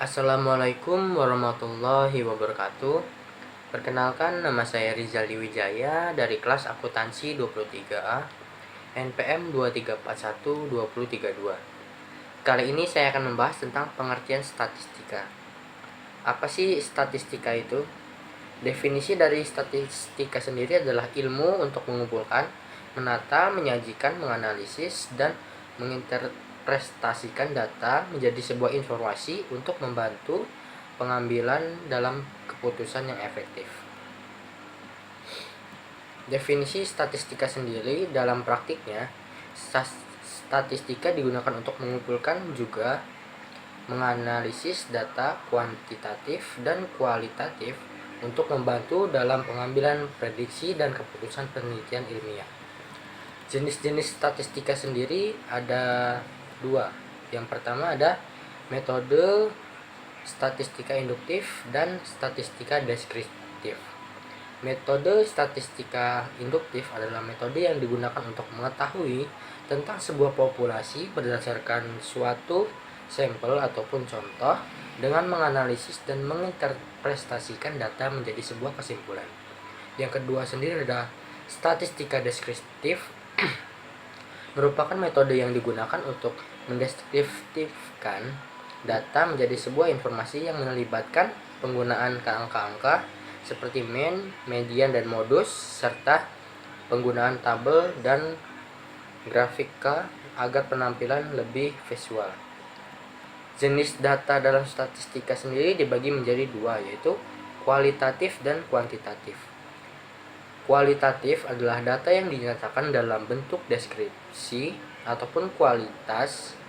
Assalamualaikum warahmatullahi wabarakatuh. Perkenalkan, nama saya Rizaldi Wijaya dari kelas akuntansi 23A, NPM 23412032. Kali ini saya akan membahas tentang pengertian statistika. Apa sih statistika itu? Definisi dari statistika sendiri adalah ilmu untuk mengumpulkan, menata, menyajikan, menganalisis, dan menginterpretasikan data menjadi sebuah informasi untuk membantu pengambilan dalam keputusan yang efektif. Definisi statistika sendiri dalam praktiknya, statistika digunakan untuk mengumpulkan juga menganalisis data kuantitatif dan kualitatif untuk membantu dalam pengambilan prediksi dan keputusan penelitian ilmiah. Jenis-jenis statistika sendiri ada dua. Yang pertama ada metode statistika induktif dan statistika deskriptif. Metode statistika induktif adalah metode yang digunakan untuk mengetahui tentang sebuah populasi berdasarkan suatu sampel ataupun contoh dengan menganalisis dan menginterpretasikan data menjadi sebuah kesimpulan. Yang kedua sendiri adalah statistika deskriptif merupakan metode yang digunakan untuk mendeskripsikan data menjadi sebuah informasi yang melibatkan penggunaan angka-angka seperti mean, median, dan modus, serta penggunaan tabel dan grafika agar penampilan lebih visual. Jenis data dalam statistika sendiri dibagi menjadi dua, yaitu kualitatif dan kuantitatif. Kualitatif adalah data yang dinyatakan dalam bentuk deskripsi ataupun kualitas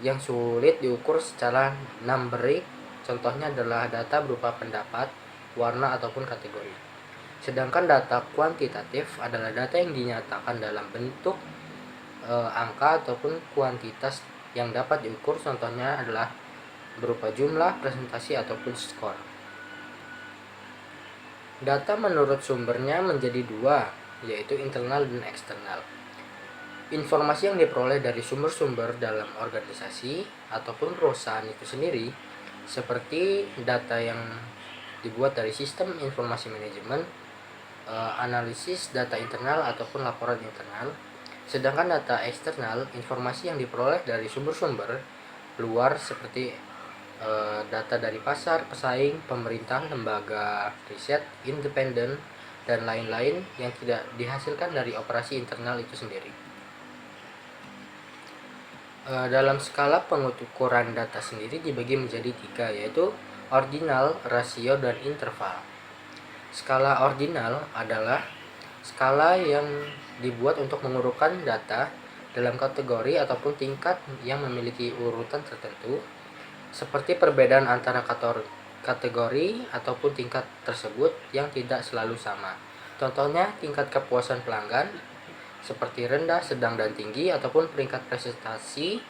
yang sulit diukur secara numerik. Contohnya adalah data berupa pendapat, warna, ataupun kategori. Sedangkan data kuantitatif adalah data yang dinyatakan dalam bentuk angka ataupun kuantitas yang dapat diukur. Contohnya adalah berupa jumlah, presentasi, ataupun skor. Data menurut sumbernya menjadi dua, yaitu internal dan eksternal. Informasi yang diperoleh dari sumber-sumber dalam organisasi ataupun perusahaan itu sendiri, seperti data yang dibuat dari sistem informasi manajemen, analisis data internal ataupun laporan internal. Sedangkan data eksternal, informasi yang diperoleh dari sumber-sumber luar seperti data dari pasar, pesaing, pemerintah, lembaga riset, independen, dan lain-lain yang tidak dihasilkan dari operasi internal itu sendiri. Dalam skala pengukuran data sendiri dibagi menjadi tiga, yaitu ordinal, rasio, dan interval. Skala ordinal adalah skala yang dibuat untuk mengurutkan data dalam kategori ataupun tingkat yang memiliki urutan tertentu, seperti perbedaan antara kategori ataupun tingkat tersebut yang tidak selalu sama. Contohnya tingkat kepuasan pelanggan seperti rendah, sedang, dan tinggi, ataupun peringkat prestasi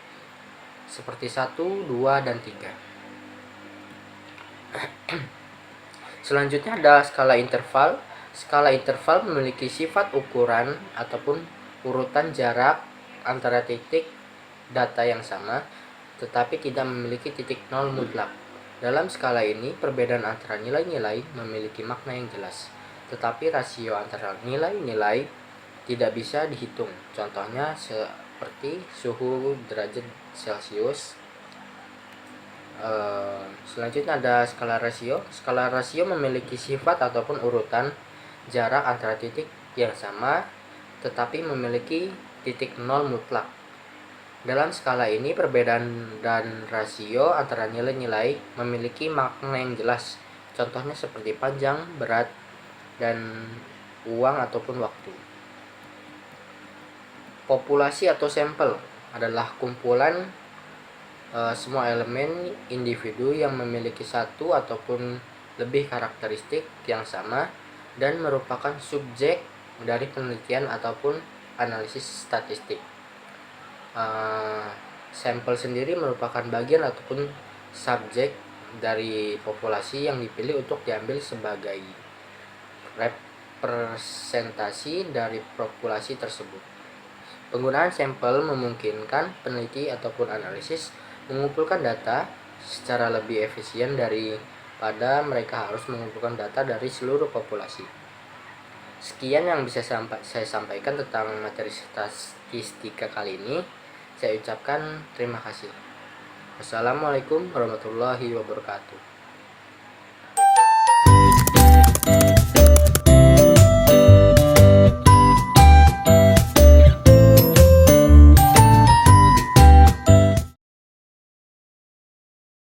seperti 1, 2, dan 3. Selanjutnya ada skala interval. Skala interval memiliki sifat ukuran ataupun urutan jarak antara titik data yang sama, tetapi tidak memiliki titik nol mutlak. Dalam skala ini, perbedaan antara nilai-nilai memiliki makna yang jelas, tetapi rasio antara nilai-nilai tidak bisa dihitung. Contohnya seperti suhu derajat Celcius. Selanjutnya ada skala rasio. Skala rasio memiliki sifat ataupun urutan jarak antara titik yang sama, tetapi memiliki titik nol mutlak. Dalam skala ini, perbedaan dan rasio antara nilai-nilai memiliki makna yang jelas. Contohnya seperti panjang, berat, dan uang ataupun waktu. Populasi atau sampel adalah kumpulan semua elemen individu yang memiliki satu ataupun lebih karakteristik yang sama dan merupakan subjek dari penelitian ataupun analisis statistik. Sampel sendiri merupakan bagian ataupun subjek dari populasi yang dipilih untuk diambil sebagai representasi dari populasi tersebut. Penggunaan sampel memungkinkan peneliti ataupun analisis mengumpulkan data secara lebih efisien daripada mereka harus mengumpulkan data dari seluruh populasi. Sekian yang bisa saya sampaikan tentang materi statistika kali ini. Saya ucapkan terima kasih. Wassalamualaikum warahmatullahi wabarakatuh.